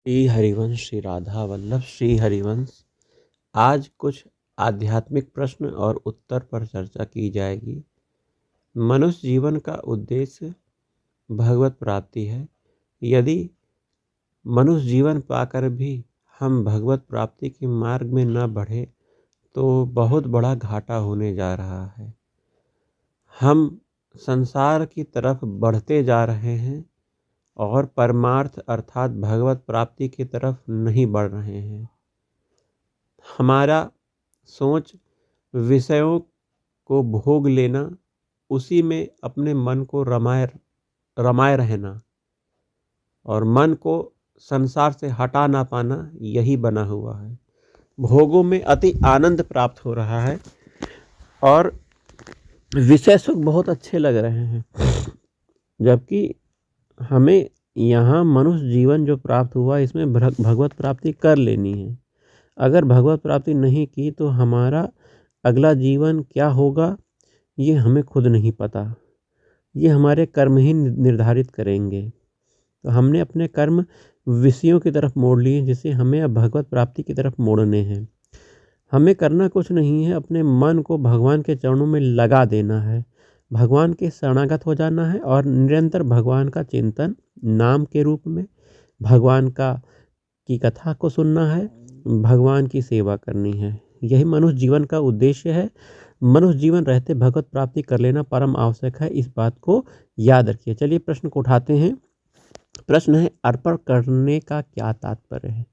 श्री हरिवंश श्री राधा वल्लभ श्री हरिवंश। आज कुछ आध्यात्मिक प्रश्न और उत्तर पर चर्चा की जाएगी। मनुष्य जीवन का उद्देश्य भगवत प्राप्ति है। यदि मनुष्य जीवन पाकर भी हम भगवत प्राप्ति के मार्ग में न बढ़े तो बहुत बड़ा घाटा होने जा रहा है। हम संसार की तरफ बढ़ते जा रहे हैं और परमार्थ अर्थात भगवत प्राप्ति की तरफ नहीं बढ़ रहे हैं। हमारा सोच विषयों को भोग लेना, उसी में अपने मन को रमाए रहना और मन को संसार से हटा ना पाना, यही बना हुआ है। भोगों में अति आनंद प्राप्त हो रहा है और विषय सुख बहुत अच्छे लग रहे हैं, जबकि हमें यहाँ मनुष्य जीवन जो प्राप्त हुआ इसमें भगवत प्राप्ति कर लेनी है। अगर भगवत प्राप्ति नहीं की तो हमारा अगला जीवन क्या होगा ये हमें खुद नहीं पता। ये हमारे कर्म ही निर्धारित करेंगे। तो हमने अपने कर्म विषयों की तरफ मोड़ लिए, जिसे हमें अब भगवत प्राप्ति की तरफ मोड़ने हैं। हमें करना कुछ नहीं है, अपने मन को भगवान के चरणों में लगा देना है, भगवान के शरणागत हो जाना है और निरंतर भगवान का चिंतन नाम के रूप में भगवान की कथा को सुनना है, भगवान की सेवा करनी है। यही मनुष्य जीवन का उद्देश्य है। मनुष्य जीवन रहते भगवत प्राप्ति कर लेना परम आवश्यक है, इस बात को याद रखिए। चलिए प्रश्न को उठाते हैं। प्रश्न है, अर्पण करने का क्या तात्पर्य है?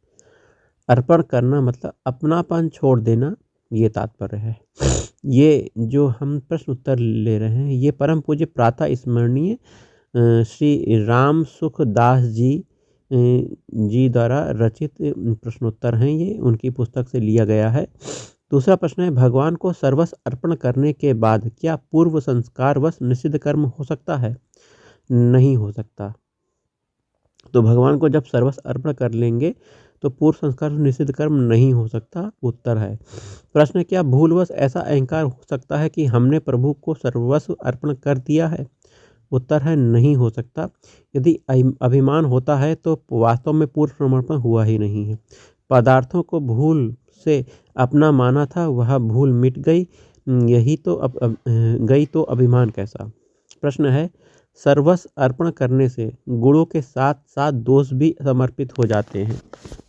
अर्पण करना मतलब अपनापन छोड़ देना, ये तात्पर्य है। ये जो हम प्रश्न उत्तर ले रहे हैं ये परम पूज्य प्रातः स्मरणीय श्री राम सुखदास जी द्वारा रचित प्रश्नोत्तर हैं। ये उनकी पुस्तक से लिया गया है। दूसरा प्रश्न है, भगवान को सर्वस्व अर्पण करने के बाद क्या पूर्व संस्कारवश निषिद्ध कर्म हो सकता है? नहीं हो सकता। तो भगवान को जब सर्वस्व अर्पण कर लेंगे तो पूर्व संस्कार निषिद्ध कर्म नहीं हो सकता, उत्तर है। प्रश्न, क्या भूलवश ऐसा अहंकार हो सकता है कि हमने प्रभु को सर्वस्व अर्पण कर दिया है? उत्तर है, नहीं हो सकता। यदि अभिमान होता है तो वास्तव में पूर्व समर्पण हुआ ही नहीं है। पदार्थों को भूल से अपना माना था, वह भूल मिट गई, यही तो गई तो अभिमान कैसा? प्रश्न है, सर्वस्व अर्पण करने से गुणों के साथ साथ दोष भी समर्पित हो जाते हैं,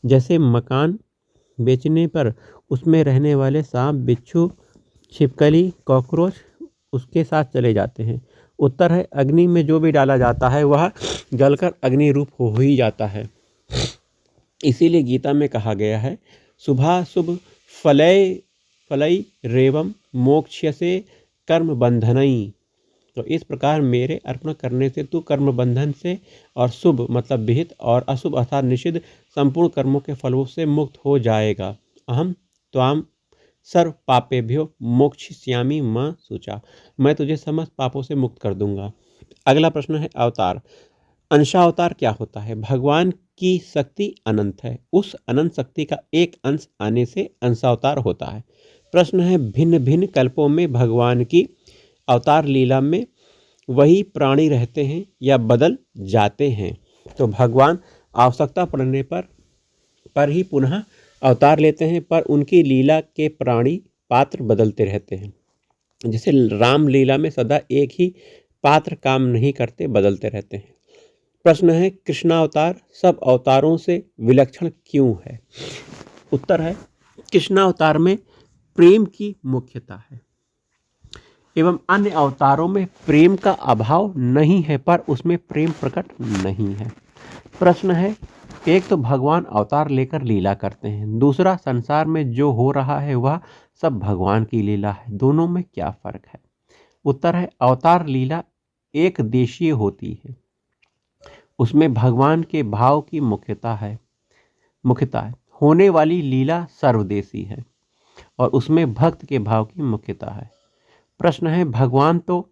जैसे मकान बेचने पर उसमें रहने वाले सांप, बिच्छू, छिपकली, कॉकरोच उसके साथ चले जाते हैं। उत्तर है, अग्नि में जो भी डाला जाता है वह जलकर अग्नि रूप हो ही जाता है। इसीलिए गीता में कहा गया है, शुभाशुभ फलै रेवम मोक्ष्यसे कर्म बंधनई। तो इस प्रकार मेरे अर्पण करने से तू कर्म बंधन से और शुभ मतलब विहित और अशुभ अर्थात निषिद्ध संपूर्ण कर्मों के फलों से मुक्त हो जाएगा। अहम त्वाम सर्व पापेभ्यो मोक्षयिष्यामि मां शुचा। मैं तुझे समस्त पापों से मुक्त कर दूंगा। अगला प्रश्न है, अवतार। अंशावतार क्या होता है? भगवान की शक्ति अनंत है, उस अनंत शक्ति का एक अंश आने से अंशावतार होता है। प्रश्न है, भिन्न भिन्न कल्पों में भगवान की अवतार लीला में वही प्राणी रहते हैं या बदल जाते हैं? तो भगवान आवश्यकता पड़ने पर ही पुनः अवतार लेते हैं, पर उनकी लीला के प्राणी पात्र बदलते रहते हैं। जैसे राम लीला में सदा एक ही पात्र काम नहीं करते, बदलते रहते हैं। प्रश्न है, कृष्णावतार सब अवतारों से विलक्षण क्यों है? उत्तर है, कृष्णावतार में प्रेम की मुख्यता है एवं अन्य अवतारों में प्रेम का अभाव नहीं है, पर उसमें प्रेम प्रकट नहीं है। प्रश्न है, एक तो भगवान अवतार लेकर लीला करते हैं, दूसरा संसार में जो हो रहा है वह सब भगवान की लीला है, दोनों में क्या फर्क है? उत्तर है, अवतार लीला एक देशीय होती है, उसमें भगवान के भाव की मुख्यता है। होने वाली लीला सर्वदेशी है और उसमें भक्त के भाव की मुख्यता है। प्रश्न है, भगवान तो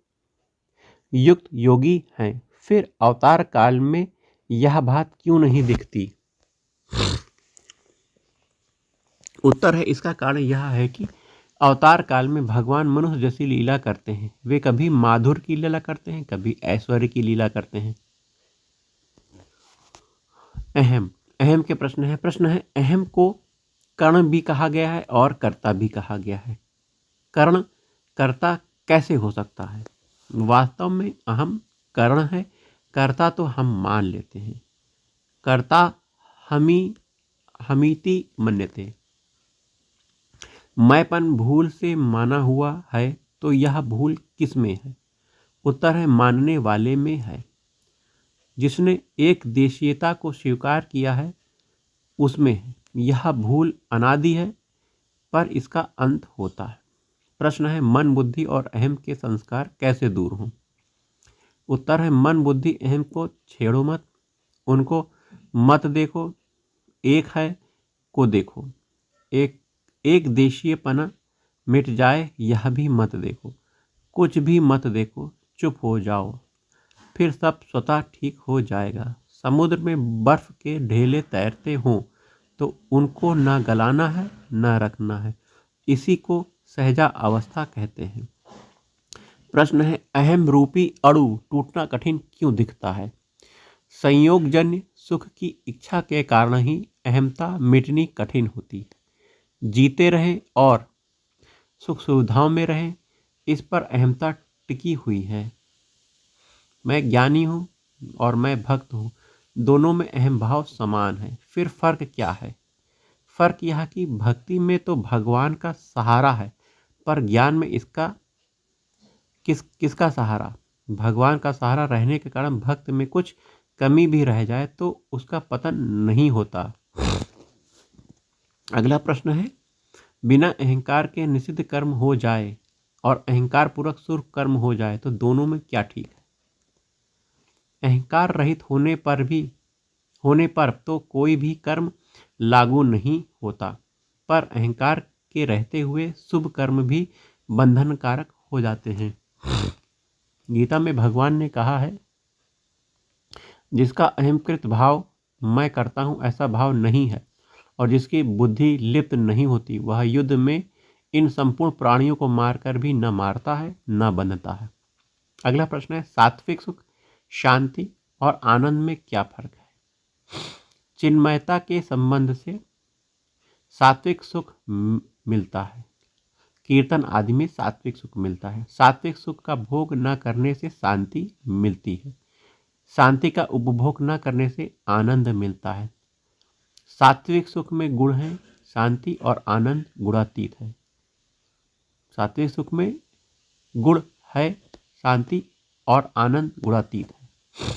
युक्त योगी हैं, फिर अवतार काल में यह बात क्यों नहीं दिखती? उत्तर है, इसका कारण यह है कि अवतार काल में भगवान मनुष्य जैसी लीला करते हैं। वे कभी माधुर की लीला करते हैं, कभी ऐश्वर्य की लीला करते हैं। अहम अहम के प्रश्न है अहम को कर्ण भी कहा गया है और कर्ता भी कहा गया है। कर्ण कर्ता कैसे हो सकता है? वास्तव में अहम कर्ण है, कर्ता तो हम मान लेते हैं। कर्ता हमीति मन्यते। मैंपन भूल से माना हुआ है तो यह भूल किस में है? उत्तर है मानने वाले में है। जिसने एक देशीयता को स्वीकार किया है उसमें है। यह भूल अनादि है पर इसका अंत होता है। प्रश्न है मन बुद्धि और अहम के संस्कार कैसे दूर हों? उत्तर है मन बुद्धि अहम को छेड़ो मत, उनको मत देखो, एक है को देखो। एक देशीयपना मिट जाए यह भी मत देखो, कुछ भी मत देखो, चुप हो जाओ, फिर सब स्वतः ठीक हो जाएगा। समुद्र में बर्फ के ढेले तैरते हों तो उनको ना गलाना है ना रखना है, इसी को सहजा अवस्था कहते हैं। प्रश्न है अहम रूपी अणु टूटना कठिन क्यों दिखता है? संयोगजन्य सुख की इच्छा के कारण ही अहमता मिटनी कठिन होती है। जीते रहें और सुख सुविधाओं में रहें, इस पर अहमता टिकी हुई है। मैं ज्ञानी हूँ और मैं भक्त हूँ, दोनों में अहम भाव समान है। फिर फर्क क्या है? फर्क यह कि भक्ति में तो भगवान का सहारा है, पर ज्ञान में इसका किसका सहारा? भगवान का सहारा रहने के कारण भक्त में कुछ कमी भी रह जाए तो उसका पतन नहीं होता। अगला प्रश्न है बिना अहंकार के निषिद्ध कर्म हो जाए और अहंकार पूर्वक शुभ कर्म हो जाए तो दोनों में क्या ठीक है? अहंकार रहित होने पर तो कोई भी कर्म लागू नहीं होता, पर अहंकार के रहते हुए शुभ कर्म भी बंधनकारक हो जाते हैं। गीता में भगवान ने कहा है जिसका अहंकृत भाव मैं करता हूँ ऐसा भाव नहीं है और जिसकी बुद्धि लिप्त नहीं होती वह युद्ध में इन संपूर्ण प्राणियों को मारकर भी न मारता है न बंधता है। अगला प्रश्न है सात्विक सुख, शांति और आनंद में क्या फर्क है? चिन्मयता के संबंध से सात्विक सुख मिलता है, कीर्तन आदि में सात्विक सुख मिलता है। सात्विक सुख का भोग न करने से शांति मिलती है, शांति का उपभोग न करने से आनंद मिलता है। सात्विक सुख में गुण है, शांति और आनंद गुणातीत है। सात्विक सुख में गुण है, शांति और आनंद गुणातीत है।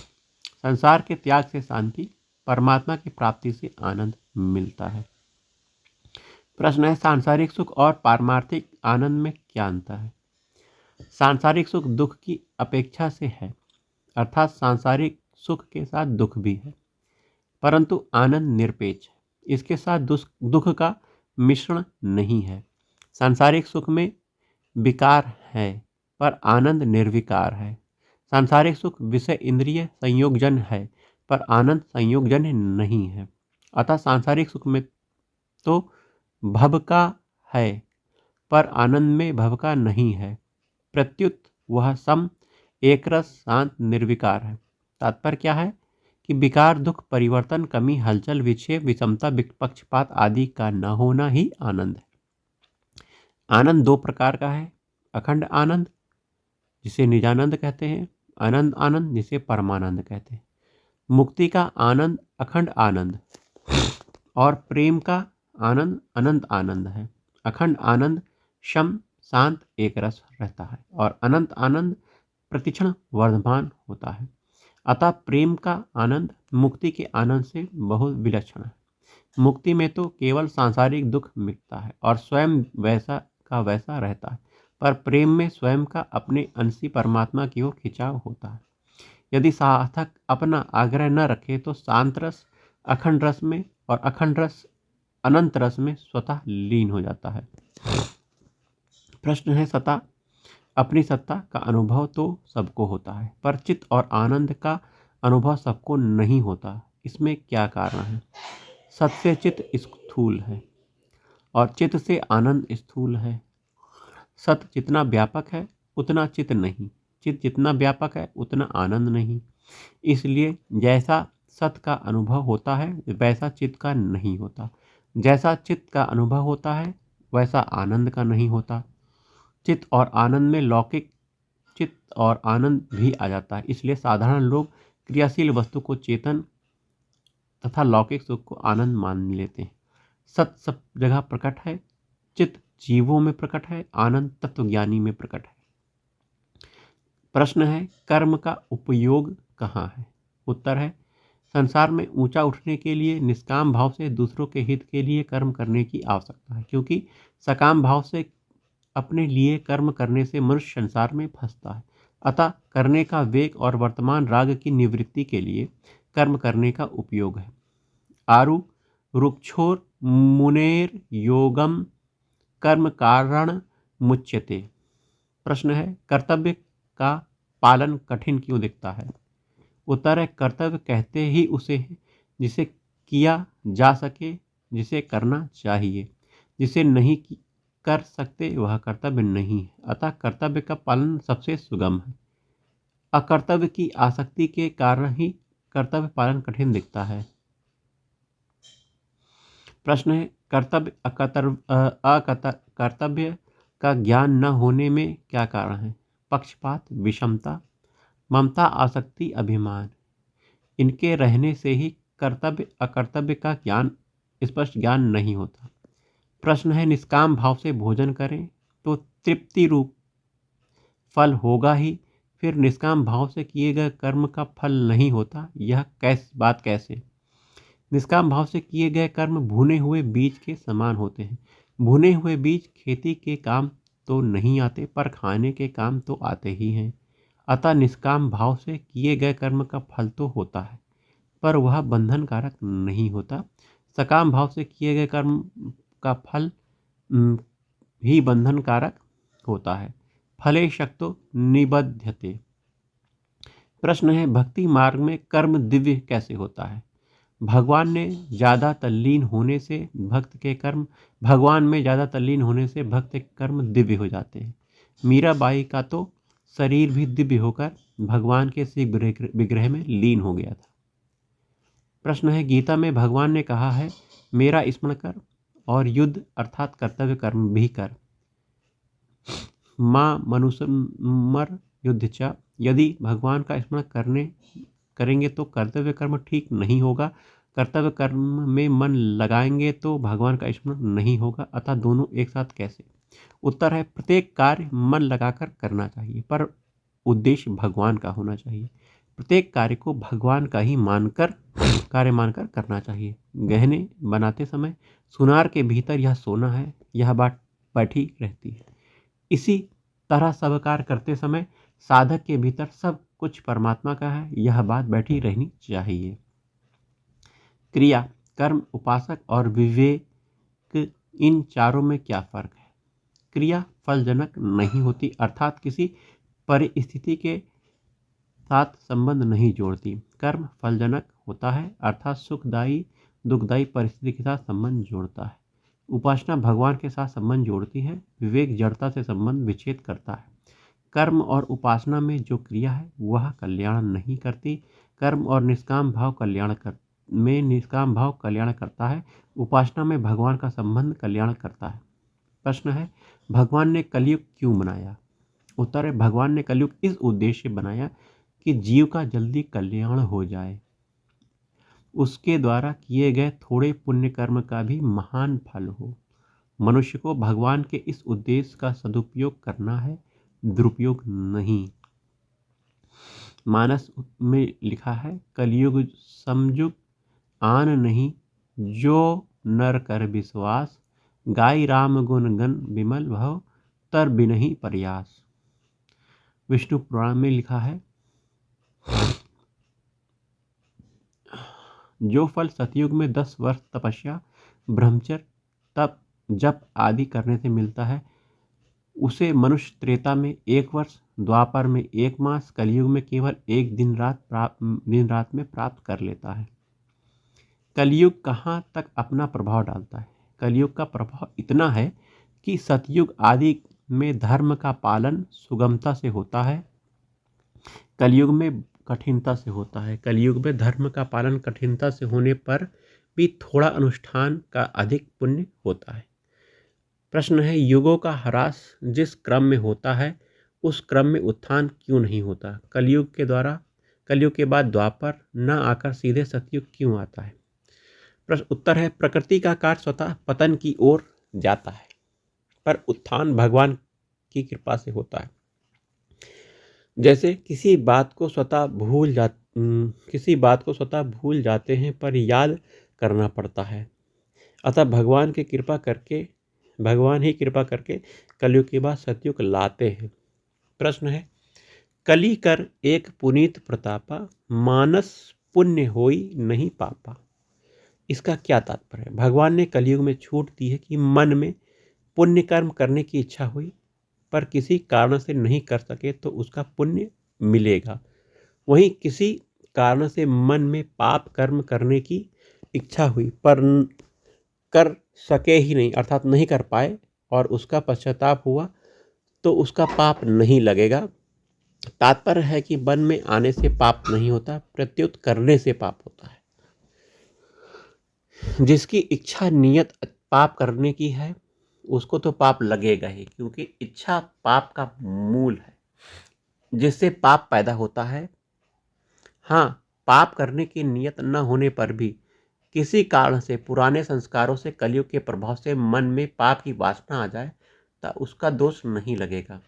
संसार के त्याग से शांति, परमात्मा की प्राप्ति से आनंद मिलता है। प्रश्न है सांसारिक सुख और पारमार्थिक आनंद में क्या अंतर है? सांसारिक सुख दुख की अपेक्षा से है, अर्थात सांसारिक सुख के साथ दुख भी है, परंतु आनंद निरपेक्ष है, इसके साथ दुख का मिश्रण नहीं है। सांसारिक सुख में विकार है पर आनंद निर्विकार है। सांसारिक सुख विषय इंद्रिय संयोगजन है पर आनंद संयोगजन नहीं है। अतः सांसारिक सुख में तो भव का है पर आनंद में भव का नहीं है। प्रत्युत वह सम एकरस शांत निर्विकार है। तात्पर्य क्या है कि विकार दुख परिवर्तन कमी हलचल विक्षेप विषमता पक्षपात आदि का न होना ही आनंद है। आनंद दो प्रकार का है, अखंड आनंद जिसे निजानंद कहते हैं, अनंत आनंद जिसे परमानंद कहते हैं। मुक्ति का आनंद अखंड आनंद और प्रेम का आनंद अनंत आनंद है। अखंड आनंद शम शांत एक रस रहता है और अनंत आनंद प्रतिक्षण वर्धमान होता है। अतः प्रेम का आनंद मुक्ति के आनंद से बहुत विलक्षण है। मुक्ति में तो केवल सांसारिक दुख मिटता है और स्वयं वैसा का वैसा रहता है, पर प्रेम में स्वयं का अपने अंशी परमात्मा की ओर खिंचाव होता है। यदि साधक अपना आग्रह न रखे तो शांत रस अखंड रस में और अखंड रस अनंत रस में स्वतः लीन हो जाता है। प्रश्न है अपनी सत्ता का अनुभव तो सबको होता है पर चित्त और आनंद का अनुभव सबको नहीं होता, इसमें क्या कारण है? सत से चित्त स्थूल है और चित्त से आनंद स्थूल है। सत जितना व्यापक है उतना चित्त नहीं, चित्त जितना व्यापक है उतना आनंद नहीं। इसलिए जैसा सत का अनुभव होता है वैसा चित्त का नहीं होता। जैसा चित्त का अनुभव होता है वैसा आनंद का नहीं होता। चित्त और आनंद में लौकिक चित्त और आनंद भी आ जाता है। इसलिए साधारण लोग क्रियाशील वस्तु को चेतन तथा लौकिक सुख को आनंद मान लेते हैं। सत सब जगह प्रकट है, चित्त जीवों में प्रकट है, आनंद तत्वज्ञानी में प्रकट है। प्रश्न है, कर्म का उपयोग कहाँ है? उत्तर है, संसार में ऊंचा उठने के लिए निष्काम भाव से दूसरों के हित के लिए कर्म करने की आवश्यकता है, क्योंकि सकाम भाव से अपने लिए कर्म करने से मनुष्य संसार में फंसता है। अतः करने का वेग और वर्तमान राग की निवृत्ति के लिए कर्म करने का उपयोग है। आरु रुक्षोर मुनेर योगम कर्म कारण मुच्यते। प्रश्न है, कर्तव्य का पालन कठिन क्यों दिखता है? उत्तर है, कर्तव्य कहते ही उसे है जिसे किया जा सके, जिसे करना चाहिए। जिसे नहीं कर सकते वह कर्तव्य नहीं है। अतः कर्तव्य का पालन सबसे सुगम है। अकर्तव्य की आसक्ति के कारण ही कर्तव्य पालन कठिन दिखता है। प्रश्न है, कर्तव्य कर्तव्य का ज्ञान न होने में क्या कारण है? पक्षपात, विषमता, ममता, आसक्ति, अभिमान। इनके रहने से ही कर्तव्य अकर्तव्य का ज्ञान स्पष्ट ज्ञान नहीं होता। प्रश्न है, निष्काम भाव से भोजन करें तो तृप्ति रूप फल होगा ही, फिर निष्काम भाव से किए गए कर्म का फल नहीं होता, यह बात कैसे? निष्काम भाव से किए गए कर्म भुने हुए बीज के समान होते हैं। भुने हुए बीज खेती के काम तो नहीं आते, पर खाने के काम तो आते ही हैं। अतः निष्काम भाव से किए गए कर्म का फल तो होता है, पर वह बंधन कारक नहीं होता। सकाम भाव से किए गए कर्म का फल ही बंधन कारक होता है। फले शक्तो निबध्यते। प्रश्न है, भक्ति मार्ग में कर्म दिव्य कैसे होता है? भगवान में ज़्यादा तल्लीन होने से भक्त के कर्म दिव्य हो जाते हैं। मीराबाई का तो शरीर भी दिव्य होकर भगवान के श्री विग्रह में लीन हो गया था। प्रश्न है, गीता में भगवान ने कहा है, मेरा स्मरण कर और युद्ध अर्थात कर्तव्य कर्म भी कर। माँ मनुष्मर युद्ध च। यदि भगवान का स्मरण करेंगे तो कर्तव्य कर्म ठीक नहीं होगा, कर्तव्य कर्म में मन लगाएंगे तो भगवान का स्मरण नहीं होगा। अतः दोनों एक साथ कैसे? उत्तर है, प्रत्येक कार्य मन लगाकर करना चाहिए, पर उद्देश्य भगवान का होना चाहिए। प्रत्येक कार्य को भगवान का ही कार्य मानकर करना चाहिए। गहने बनाते समय सुनार के भीतर यह सोना है, यह बात बैठी रहती है। इसी तरह सब कार्य करते समय साधक के भीतर सब कुछ परमात्मा का है, यह बात बैठी रहनी चाहिए। क्रिया, कर्म, उपासक और विवेक, इन चारों में क्या फर्क है? क्रिया फलजनक नहीं होती, अर्थात किसी परिस्थिति के साथ संबंध नहीं जोड़ती। कर्म फलजनक होता है, अर्थात सुखदायी दुखदायी परिस्थिति के साथ संबंध जोड़ता है। उपासना भगवान के साथ संबंध जोड़ती है, विवेक जड़ता से संबंध विच्छेद करता है। कर्म और उपासना में जो क्रिया है वह कल्याण नहीं करती। कर्म और निष्काम भाव कल्याण करता है, उपासना में भगवान का संबंध कल्याण करता है। प्रश्न है, भगवान ने कलयुग क्यों बनाया? उत्तर है, भगवान ने कलयुग इस उद्देश्य से बनाया कि जीव का जल्दी कल्याण हो जाए। उसके द्वारा किए गए थोड़े पुण्य कर्म का भी महान फल हो। मनुष्य को भगवान के इस उद्देश्य का सदुपयोग करना है, दुरुपयोग नहीं। मानस में लिखा है, कलयुग समयुग आन नहीं, जो नर कर विश्वास, गाय राम गुण गण विमल भव, तर बिनहि प्रयास। विष्णु पुराण में लिखा है, जो फल सतयुग में 10 वर्ष तपस्या, ब्रह्मचर्य, तप, जप आदि करने से मिलता है, उसे मनुष्य त्रेता में 1 वर्ष, द्वापर में 1 मास, कलयुग में केवल 1 दिन रात में प्राप्त कर लेता है। कलयुग कहाँ तक अपना प्रभाव डालता है? कलयुग का प्रभाव इतना है कि सतयुग आदि में धर्म का पालन सुगमता से होता है। कलयुग में कठिनता से होता है। कलयुग में धर्म का पालन कठिनता से होने पर भी थोड़ा अनुष्ठान का अधिक पुण्य होता है। प्रश्न है, युगों का ह्रास जिस क्रम में होता है उस क्रम में उत्थान क्यों नहीं होता? कलयुग के बाद द्वापर न आकर सीधे सतयुग क्यों आता है? उत्तर है, प्रकृति का कार्य स्वतः पतन की ओर जाता है, पर उत्थान भगवान की कृपा से होता है। जैसे किसी बात को स्वतः भूल जाते हैं पर याद करना पड़ता है। अतः भगवान ही कृपा करके कलयुग के बाद सतयुग लाते हैं। प्रश्न है, कली कर एक पुनीत प्रतापा, मानस पुण्य होई नहीं पापा। इसका क्या तात्पर्य है? भगवान ने कलयुग में छूट दी है कि मन में पुण्य कर्म करने की इच्छा हुई पर किसी कारण से नहीं कर सके तो उसका पुण्य मिलेगा। वहीं किसी कारण से मन में पाप कर्म करने की इच्छा हुई पर कर सके ही नहीं, अर्थात नहीं कर पाए, और उसका पश्चाताप हुआ तो उसका पाप नहीं लगेगा। तात्पर्य है कि मन में आने से पाप नहीं होता, प्रत्युत करने से पाप होता है। जिसकी इच्छा नियत पाप करने की है उसको तो पाप लगेगा ही, क्योंकि इच्छा पाप का मूल है जिससे पाप पैदा होता है। हाँ, पाप करने की नियत न होने पर भी किसी कारण से पुराने संस्कारों से कलयुग के प्रभाव से मन में पाप की वासना आ जाए तो उसका दोष नहीं लगेगा।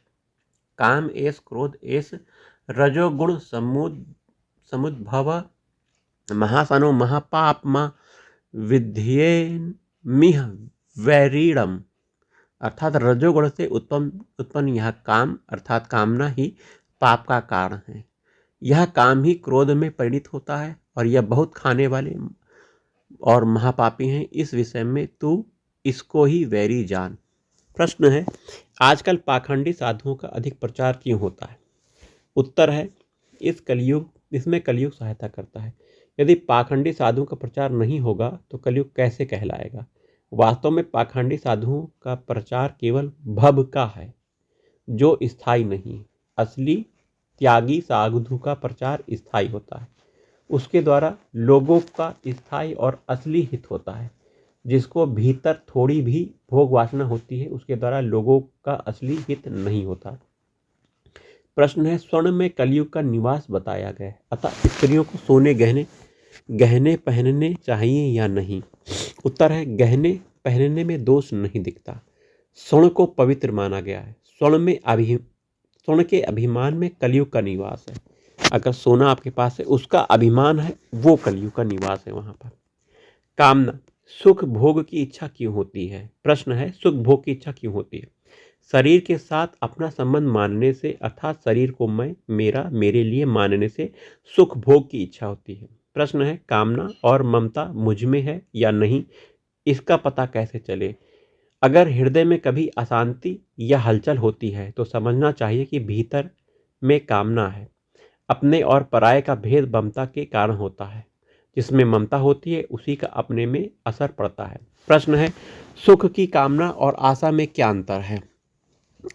काम एस क्रोध एस रजोगुण समुद्भव महासनो महापापमा विध्येन मिह वैरीणम। अर्थात रजोगुण से उत्पन्न यह काम अर्थात कामना ही पाप का कारण है। यह काम ही क्रोध में परिणित होता है और यह बहुत खाने वाले और महापापी हैं। इस विषय में तू इसको ही वैरी जान। प्रश्न है, आजकल पाखंडी साधुओं का अधिक प्रचार क्यों होता है? उत्तर है, इसमें कलयुग सहायता करता है। यदि पाखंडी साधुओं का प्रचार नहीं होगा तो कलयुग कैसे कहलाएगा? वास्तव में पाखंडी साधुओं का प्रचार केवल भव का है जो स्थायी नहीं। असली त्यागी साधु का प्रचार स्थायी होता है। उसके द्वारा लोगों का स्थायी और असली हित होता है। जिसको भीतर थोड़ी भी भोग वासना होती है उसके द्वारा लोगों का असली हित नहीं होता। प्रश्न है, स्वर्ण में कलयुग का निवास बताया गया है, अतः स्त्रियों को सोने गहने पहनने चाहिए या नहीं? उत्तर है, गहने पहनने में दोष नहीं दिखता। स्वर्ण को पवित्र माना गया है। स्वर्ण के अभिमान में कलयुग का निवास है। अगर सोना आपके पास है उसका अभिमान है, वो कलयुग का निवास है वहां पर। कामना, सुख भोग की इच्छा क्यों होती है? प्रश्न है, सुख भोग की इच्छा क्यों होती है? शरीर के साथ अपना संबंध मानने से अर्थात शरीर को मैं, मेरा, मेरे लिए मानने से सुख भोग की इच्छा होती है। प्रश्न है, कामना और ममता मुझ में है या नहीं, इसका पता कैसे चले? अगर हृदय में कभी अशांति या हलचल होती है तो समझना चाहिए कि भीतर में कामना है। अपने और पराये का भेद ममता के कारण होता है। जिसमें ममता होती है उसी का अपने में असर पड़ता है। प्रश्न है, सुख की कामना और आशा में क्या अंतर है?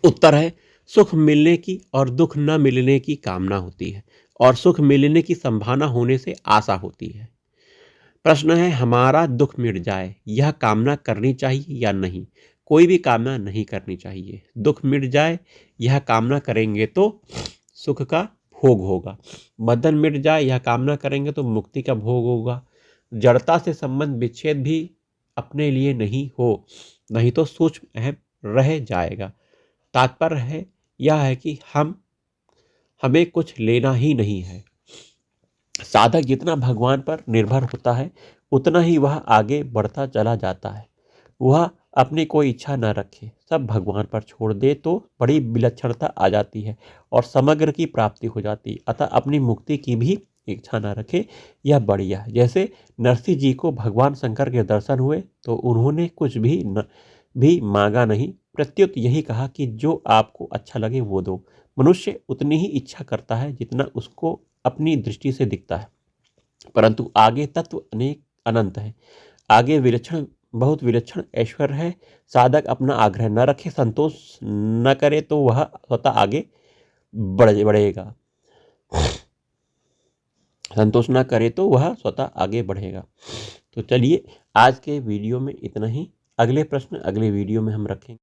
उत्तर है, सुख मिलने की और दुख न मिलने की कामना होती है और सुख मिलने की संभावना होने से आशा होती है। प्रश्न है, हमारा दुख मिट जाए, यह कामना करनी चाहिए या नहीं? कोई भी कामना नहीं करनी चाहिए। दुख मिट जाए यह कामना करेंगे तो सुख का भोग होगा। बंधन मिट जाए यह कामना करेंगे तो मुक्ति का भोग होगा। जड़ता से संबंध विच्छेद भी अपने लिए नहीं तो सूक्ष्म अहम रह जाएगा। तात्पर्य यह है कि हमें कुछ लेना ही नहीं है। साधक जितना भगवान पर निर्भर होता है उतना ही वह आगे बढ़ता चला जाता है। वह अपनी कोई इच्छा न रखे, सब भगवान पर छोड़ दे तो बड़ी विलक्षणता आ जाती है और समग्र की प्राप्ति हो जाती है। अतः अपनी मुक्ति की भी इच्छा न रखे, यह बढ़िया है। जैसे नरसिंह जी को भगवान शंकर के दर्शन हुए तो उन्होंने कुछ भी मांगा नहीं, प्रत्युत यही कहा कि जो आपको अच्छा लगे वो दो। मनुष्य उतनी ही इच्छा करता है जितना उसको अपनी दृष्टि से दिखता है, परंतु आगे तत्व अनंत है। आगे बहुत विलक्षण ऐश्वर्य है। साधक अपना आग्रह न रखे, संतोष न करे तो वह स्वतः आगे बढ़ेगा। संतोष ना करे तो वह स्वतः आगे बढ़ेगा। तो चलिए आज के वीडियो में इतना ही। अगले प्रश्न अगले वीडियो में हम रखेंगे।